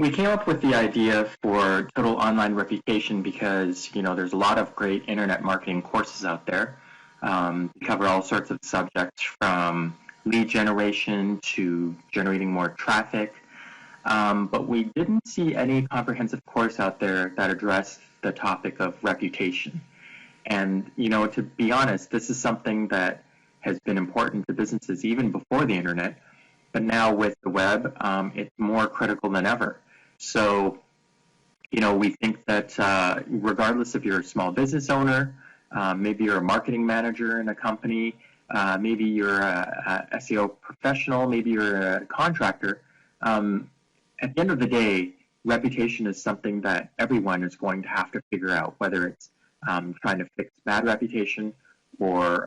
We came up with the idea for Total Online Reputation because, there's a lot of great internet marketing courses out there. Cover all sorts of subjects from lead generation to generating more traffic. But we didn't see any comprehensive course out there that addressed the topic of reputation. And, to be honest, this is something that has been important to businesses even before the internet. But now with the web, it's more critical than ever. So, we think that regardless if you're a small business owner, maybe you're a marketing manager in a company, maybe you're a SEO professional, maybe you're a contractor, at the end of the day, reputation is something that everyone is going to have to figure out, whether it's trying to fix bad reputation or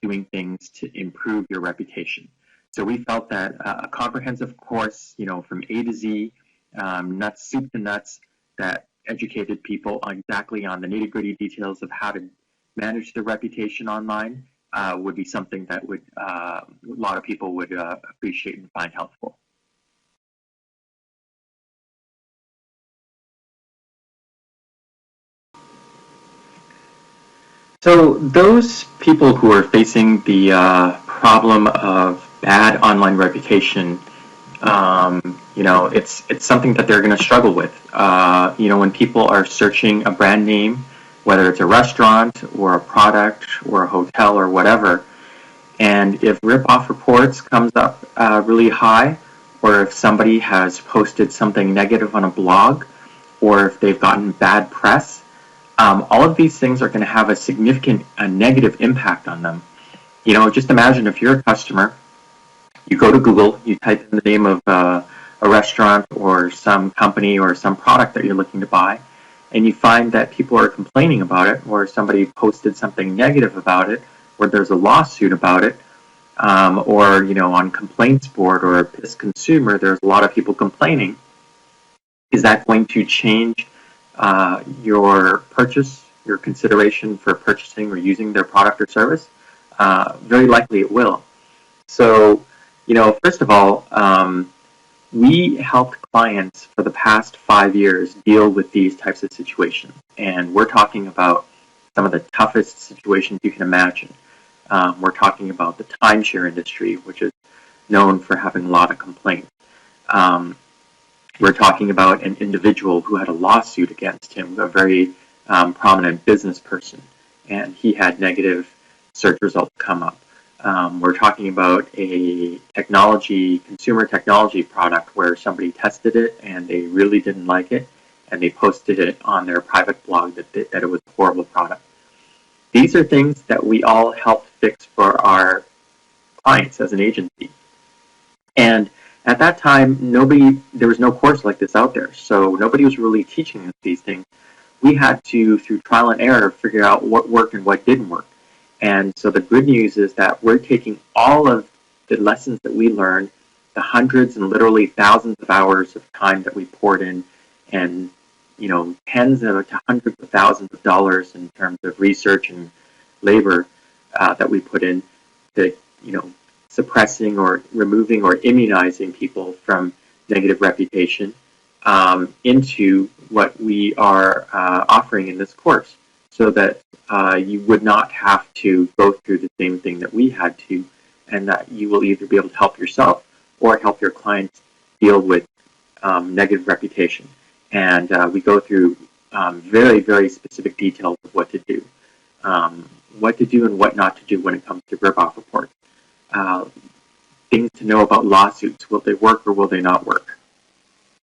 doing things to improve your reputation. So we felt that a comprehensive course, from A to Z, soup to nuts, that educated people exactly on the nitty-gritty details of how to manage their reputation online would be something that would a lot of people would appreciate and find helpful. So those people who are facing the problem of bad online reputation, it's something that they're going to struggle with. When people are searching a brand name, whether it's a restaurant or a product or a hotel or whatever, and if rip-off reports comes up really high, or if somebody has posted something negative on a blog, or if they've gotten bad press, all of these things are going to have a significant negative impact on them. Just imagine if you're a customer, you go to Google, you type in the name of a restaurant or some company or some product that you're looking to buy, and you find that people are complaining about it, or somebody posted something negative about it, or there's a lawsuit about it, or on complaints board or Piss Consumer, there's a lot of people complaining. Is that going to change your purchase, your consideration for purchasing or using their product or service? Very likely it will. So, first of all, we helped clients for the past 5 years deal with these types of situations. And we're talking about some of the toughest situations you can imagine. We're talking about the timeshare industry, which is known for having a lot of complaints. We're talking about an individual who had a lawsuit against him, a very prominent business person, and he had negative search results come up. We're talking about a consumer technology product where somebody tested it and they really didn't like it, and they posted it on their private blog that it was a horrible product. These are things that we all helped fix for our clients as an agency. And at that time, there was no course like this out there, so nobody was really teaching us these things. We had to, through trial and error, figure out what worked and what didn't work. And so the good news is that we're taking all of the lessons that we learned, the hundreds and literally thousands of hours of time that we poured in, and tens to hundreds of thousands of dollars in terms of research and labor that we put in to, suppressing or removing or immunizing people from negative reputation into what we are offering in this course, so that you would not have to go through the same thing that we had to, and that you will either be able to help yourself or help your clients deal with negative reputation. And we go through very, very specific details of what to do and what not to do when it comes to rip-off reports. Things to know about lawsuits. Will they work or will they not work?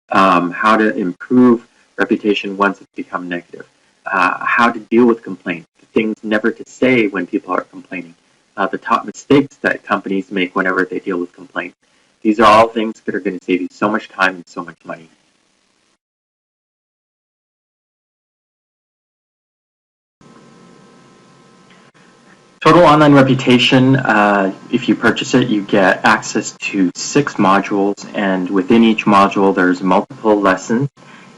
How to improve reputation once it's become negative. How to deal with complaints. Things never to say when people are complaining. The top mistakes that companies make whenever they deal with complaints. These are all things that are going to save you so much time and so much money. Total Online Reputation, if you purchase it, you get access to 6 modules, and within each module there's multiple lessons,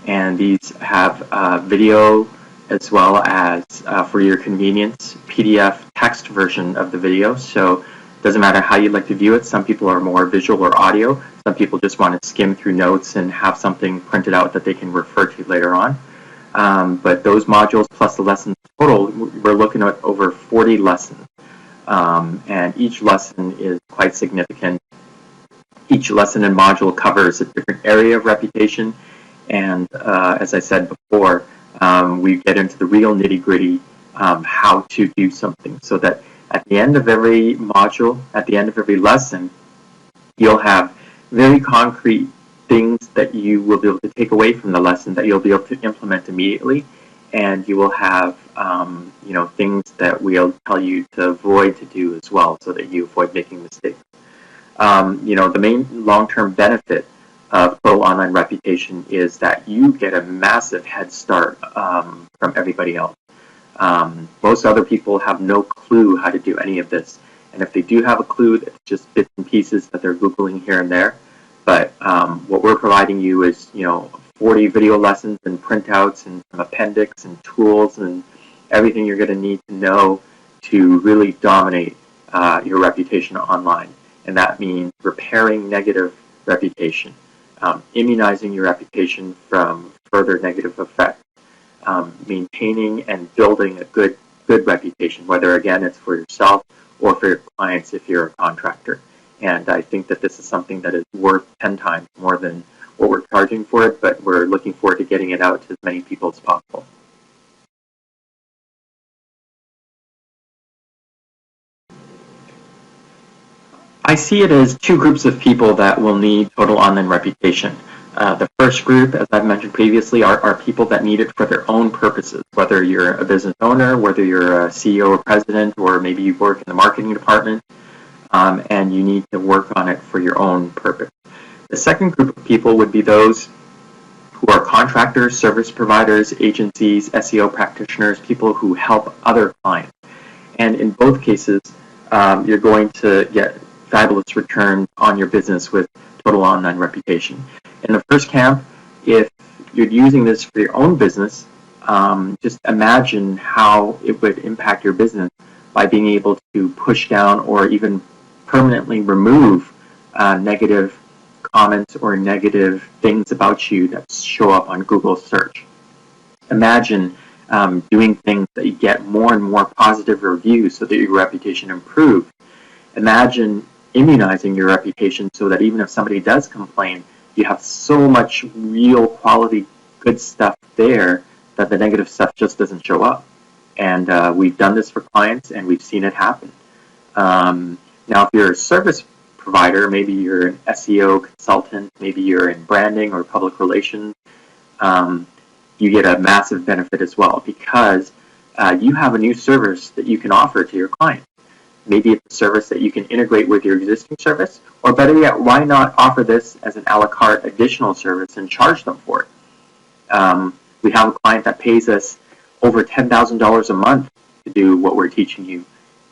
and these have video as well as, for your convenience, PDF text version of the video. So Doesn't matter how you'd like to view it. Some people are more visual or audio. Some people just want to skim through notes and have something printed out that they can refer to later on. But those modules plus the lessons total, we're looking at over 40 lessons. And each lesson is quite significant. Each lesson and module covers a different area of reputation. And as I said before, we get into the real nitty-gritty how to do something, so that at the end of every module, at the end of every lesson, you'll have very concrete things that you will be able to take away from the lesson that you'll be able to implement immediately, and you will have things that we'll tell you to avoid to do as well, so that you avoid making mistakes. The main long-term benefit of Total Online Reputation is that you get a massive head start from everybody else. Most other people have no clue how to do any of this, and if they do have a clue, it's just bits and pieces that they're Googling here and there. But what we're providing you is 40 video lessons and printouts and some appendix and tools and everything you're going to need to know to really dominate your reputation online. And that means repairing negative reputation, immunizing your reputation from further negative effects, maintaining and building a good reputation, whether again it's for yourself or for your clients if you're a contractor. And I think that this is something that is worth 10 times more than what we're charging for it, but we're looking forward to getting it out to as many people as possible. I see it as two groups of people that will need Total Online Reputation. The first group, as I've mentioned previously, are people that need it for their own purposes, whether you're a business owner, whether you're a CEO or president, or maybe you work in the marketing department, and you need to work on it for your own purpose. The second group of people would be those who are contractors, service providers, agencies, SEO practitioners, people who help other clients. And in both cases, you're going to get fabulous return on your business with Total Online Reputation. In the first camp, if you're using this for your own business, just imagine how it would impact your business by being able to push down or even permanently remove negative comments or negative things about you that show up on Google search. Imagine doing things that you get more and more positive reviews so that your reputation improves. Imagine immunizing your reputation so that even if somebody does complain, you have so much real quality good stuff there that the negative stuff just doesn't show up. And we've done this for clients and we've seen it happen. Now, if you're a service provider, maybe you're an SEO consultant, maybe you're in branding or public relations, you get a massive benefit as well, because you have a new service that you can offer to your client. Maybe it's a service that you can integrate with your existing service, or better yet, why not offer this as an a la carte additional service and charge them for it? We have a client that pays us over $10,000 a month to do what we're teaching you.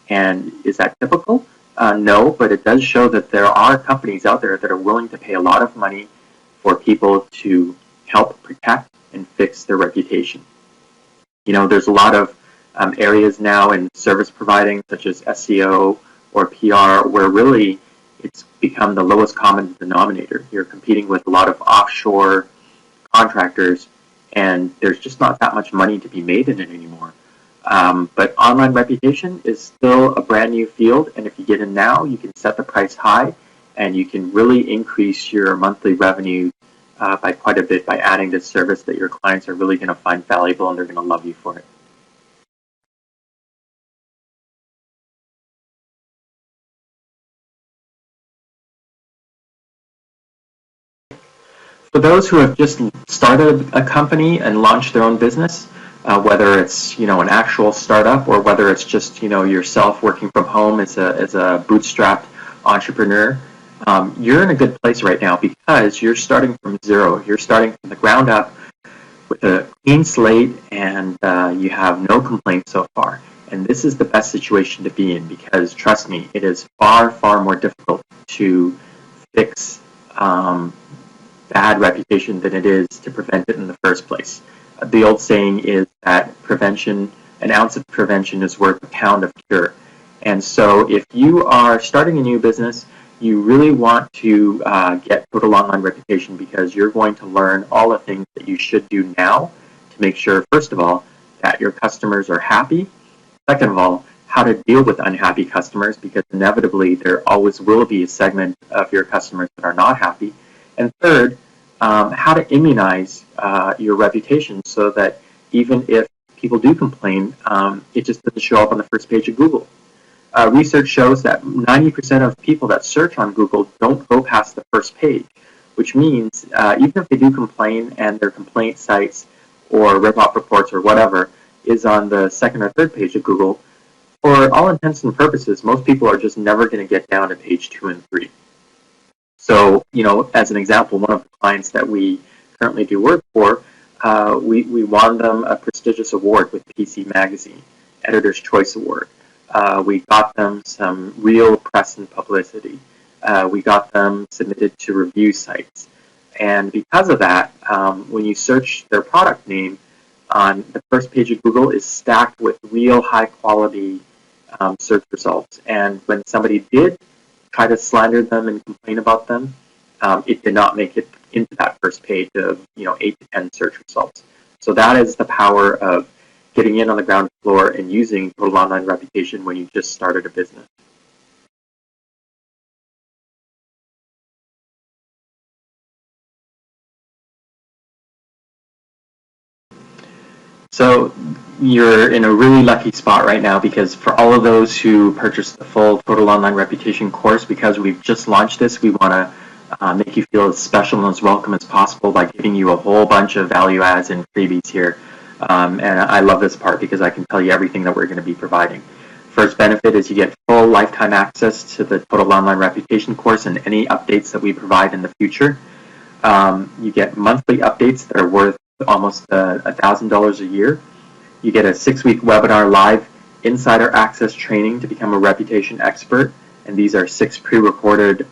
And is that typical? No, but it does show that there are companies out there that are willing to pay a lot of money for people to help protect and fix their reputation. There's a lot of areas now in service providing, such as SEO or PR, where really it's become the lowest common denominator. You're competing with a lot of offshore contractors, and there's just not that much money to be made in it anymore. But online reputation is still a brand new field, and if you get in now, you can set the price high, and you can really increase your monthly revenue by quite a bit by adding this service that your clients are really going to find valuable, and they're going to love you for it. For those who have just started a company and launched their own business, whether it's an actual startup or whether it's just yourself working from home as a bootstrapped entrepreneur, you're in a good place right now because you're starting from zero. You're starting from the ground up with a clean slate, and you have no complaints so far. And this is the best situation to be in because, trust me, it is far, far more difficult to fix bad reputation than it is to prevent it in the first place. The old saying is that an ounce of prevention is worth a pound of cure. And so if you are starting a new business, you really want to get total online reputation, because you're going to learn all the things that you should do now to make sure, first of all, that your customers are happy. Second of all, how to deal with unhappy customers, because inevitably there always will be a segment of your customers that are not happy. And third, how to immunize your reputation so that even if people do complain, it just doesn't show up on the first page of Google. Research shows that 90% of people that search on Google don't go past the first page, which means even if they do complain and their complaint sites or rip-off reports or whatever is on the second or third page of Google, for all intents and purposes, most people are just never going to get down to page 2 and 3. So, as an example, one of the clients that we currently do work for, we won them a prestigious award with PC Magazine, Editor's Choice Award. We got them some real press and publicity. We got them submitted to review sites. And because of that, when you search their product name, on the first page of Google is stacked with real high quality search results. And when somebody did try to slander them and complain about them, it did not make it into that first page of 8 to 10 search results. So that is the power of getting in on the ground floor and using total online reputation when you just started a business. So you're in a really lucky spot right now, because for all of those who purchased the full Total Online Reputation course, because we've just launched this, we want to make you feel as special and as welcome as possible by giving you a whole bunch of value adds and freebies here. And I love this part because I can tell you everything that we're going to be providing. First benefit is you get full lifetime access to the Total Online Reputation course and any updates that we provide in the future. You get monthly updates that are worth almost $1,000 a year. You get a 6-week webinar live insider access training to become a reputation expert, and these are 6 pre-recorded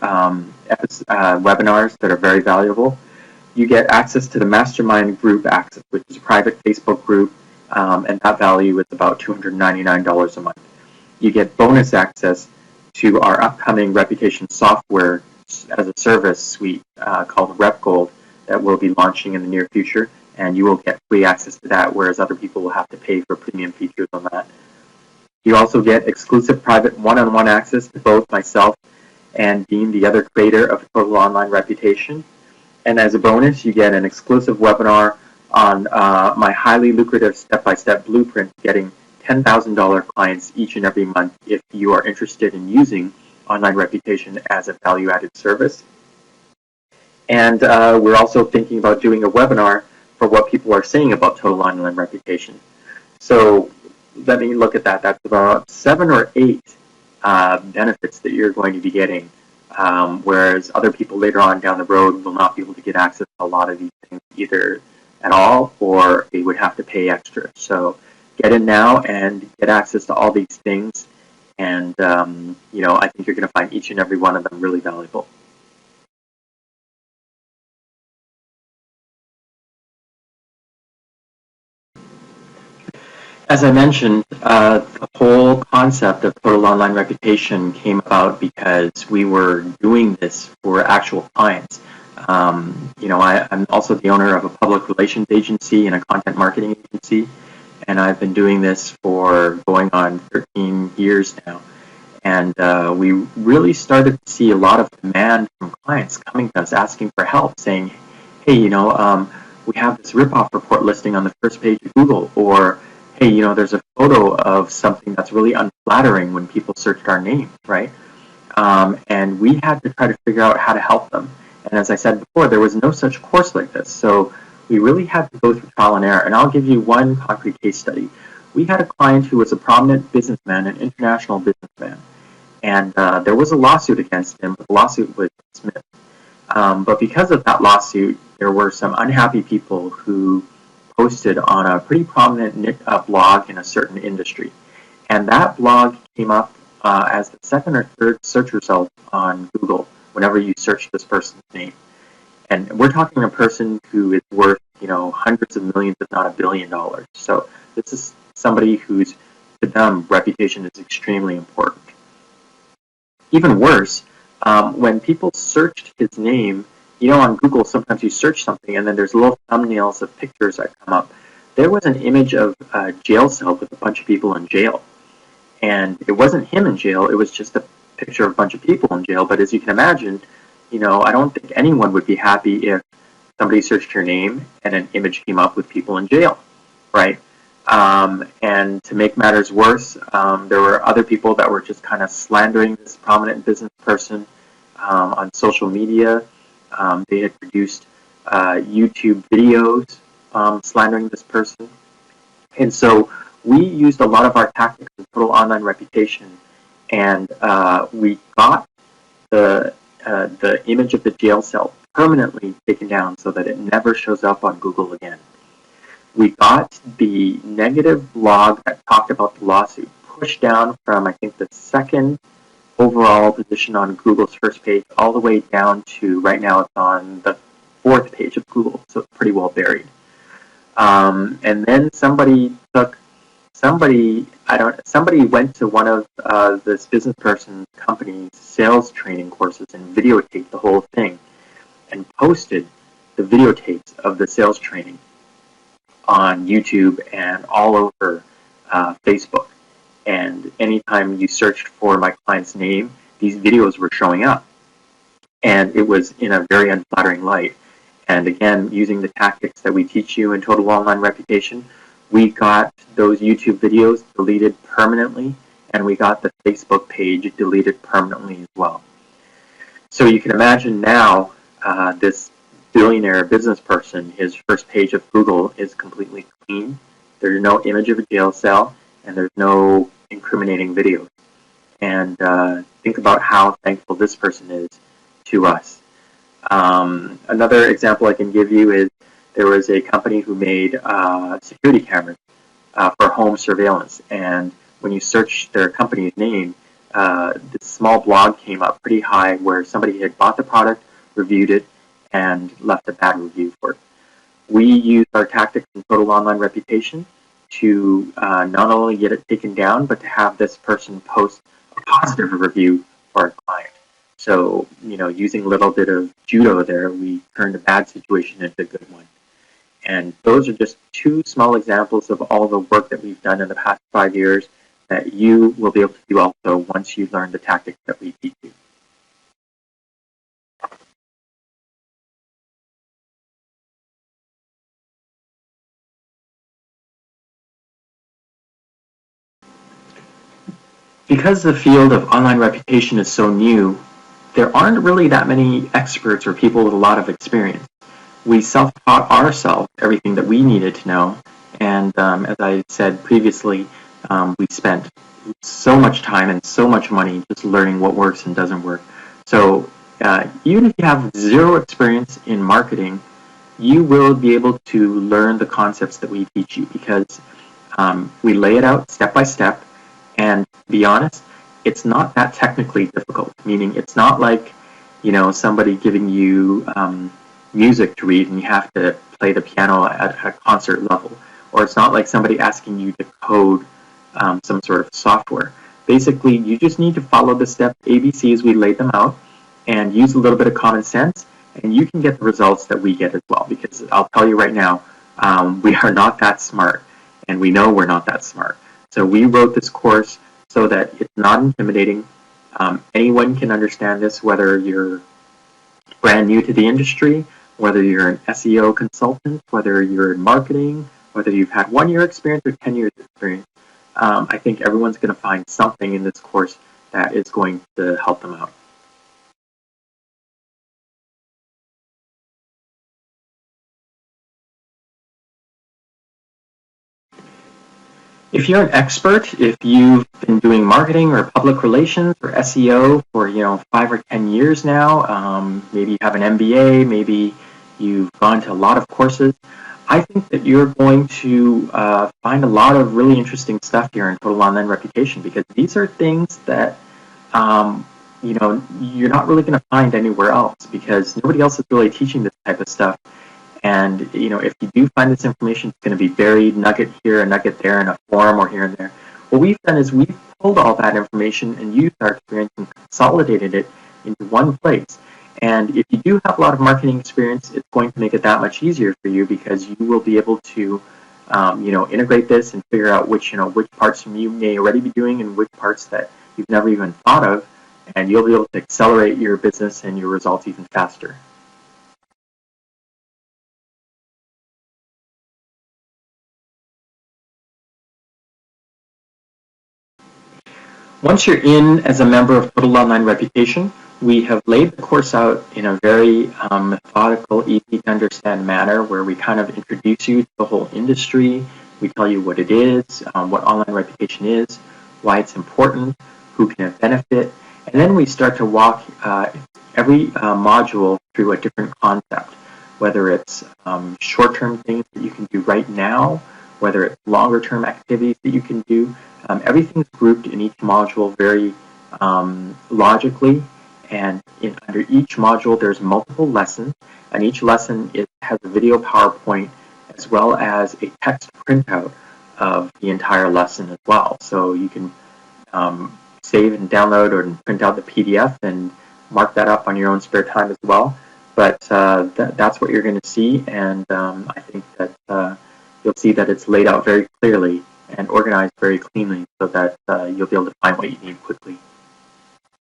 webinars that are very valuable. You get access to the Mastermind Group Access, which is a private Facebook group, and that value is about $299 a month. You get bonus access to our upcoming reputation software as a service suite called RepGold that we'll be launching in the near future, and you will get free access to that, whereas other people will have to pay for premium features on that. You also get exclusive private one-on-one access to both myself and Dean, the other creator of Total Online Reputation. And as a bonus, you get an exclusive webinar on my highly lucrative step-by-step blueprint to getting $10,000 clients each and every month if you are interested in using online reputation as a value-added service. And we're also thinking about doing a webinar for what people are saying about Total Online Reputation. So let me look at that. That's about 7 or 8 benefits that you're going to be getting, whereas other people later on down the road will not be able to get access to a lot of these things either at all, or they would have to pay extra. So get in now and get access to all these things, and I think you're going to find each and every one of them really valuable. As I mentioned, the whole concept of Total Online Reputation came about because we were doing this for actual clients. I'm also the owner of a public relations agency and a content marketing agency, and I've been doing this for going on 13 years now. And we really started to see a lot of demand from clients coming to us asking for help, saying, hey, we have this ripoff report listing on the first page of Google, or hey, there's a photo of something that's really unflattering when people searched our name, right? And we had to try to figure out how to help them. And as I said before, there was no such course like this. So we really had to go through trial and error. And I'll give you one concrete case study. We had a client who was a prominent businessman, an international businessman. And there was a lawsuit against him, but the lawsuit was dismissed. But because of that lawsuit, there were some unhappy people who posted on a pretty prominent blog in a certain industry. And that blog came up as the second or third search result on Google whenever you search this person's name. And we're talking a person who is worth, hundreds of millions, if not $1 billion. So this is somebody whose, to them, reputation is extremely important. even worse, when people searched his name, you know, on Google, sometimes you search something and then there's little thumbnails of pictures that come up. There was an image of a jail cell with a bunch of people in jail. And it wasn't him in jail, it was just a picture of a bunch of people in jail. But as you can imagine, you know, I don't think anyone would be happy if somebody searched your name and an image came up with people in jail, right? And to make matters worse, there were other people that were just kind of slandering this prominent business person on social media. They had produced YouTube videos slandering this person. And so we used a lot of our tactics in Total Online Reputation, and we got the image of the jail cell permanently taken down so that it never shows up on Google again. We got the negative blog that talked about the lawsuit pushed down from, I think, the second overall position on Google's first page all the way down to, right now it's on the 4th page of Google, so it's pretty well buried. And then somebody went to one of this business person's company's sales training courses and videotaped the whole thing and posted the videotapes of the sales training on YouTube and all over Facebook. And anytime you searched for my client's name, these videos were showing up. And it was in a very unflattering light. And again, using the tactics that we teach you in Total Online Reputation, we got those YouTube videos deleted permanently, and we got the Facebook page deleted permanently as well. So you can imagine now this billionaire business person, his first page of Google is completely clean. There's no image of a jail cell, and there's no incriminating videos. And think about how thankful this person is to us. Another example I can give you is there was a company who made security cameras for home surveillance, and when you search their company's name, this small blog came up pretty high where somebody had bought the product, reviewed it, and left a bad review for it. We used our tactics in Total Online Reputation to not only get it taken down, but to have this person post a positive review for our client. So, you know, using a little bit of judo there, we turned a bad situation into a good one. And those are just two small examples of all the work that we've done in the past 5 years that you will be able to do also once you learn the tactics that we teach you. Because the field of online reputation is so new, there aren't really that many experts or people with a lot of experience. We self-taught ourselves everything that we needed to know, and as I said previously, we spent so much time and so much money just learning what works and doesn't work. So even if you have zero experience in marketing, you will be able to learn the concepts that we teach you because we lay it out step by step. And to be honest, it's not that technically difficult, meaning it's not like, you know, somebody giving you music to read and you have to play the piano at a concert level, or it's not like somebody asking you to code some sort of software. Basically, you just need to follow the step ABC as we laid them out and use a little bit of common sense, and you can get the results that we get as well, because I'll tell you right now, we are not that smart, and we know we're not that smart. So we wrote this course so that it's not intimidating. Anyone can understand this, whether you're brand new to the industry, whether you're an SEO consultant, whether you're in marketing, whether you've had 1 year experience or 10 years experience. I think everyone's going to find something in this course that is going to help them out. If you're an expert, if you've been doing marketing or public relations or SEO for 5 or 10 years now, maybe you have an MBA, maybe you've gone to a lot of courses, I think that you're going to find a lot of really interesting stuff here in Total Online Reputation, because these are things that you're not really going to find anywhere else, because nobody else is really teaching this type of stuff. And, if you do find this information, it's going to be buried, nugget here, a nugget there, in a forum or here and there. what we've done is we've pulled all that information and used our experience and consolidated it into one place. And if you do have a lot of marketing experience, it's going to make it that much easier for you, because you will be able to integrate this and figure out which parts you may already be doing and which parts that you've never even thought of, and you'll be able to accelerate your business and your results even faster. Once you're in as a member of Total Online Reputation, we have laid the course out in a very methodical, easy to understand manner, where we kind of introduce you to the whole industry. We tell you what it is, what online reputation is, why it's important, who can benefit, and then we start to walk every module through a different concept, whether it's short-term things that you can do right now, whether it's longer-term activities that you can do. Everything's grouped in each module very logically, and under each module there's multiple lessons, and each lesson has a video PowerPoint as well as a text printout of the entire lesson as well. So you can save and download or print out the PDF and mark that up on your own spare time as well. But that's what you're going to see, and I think that you'll see that it's laid out very clearly and organized very cleanly, so that you'll be able to find what you need quickly.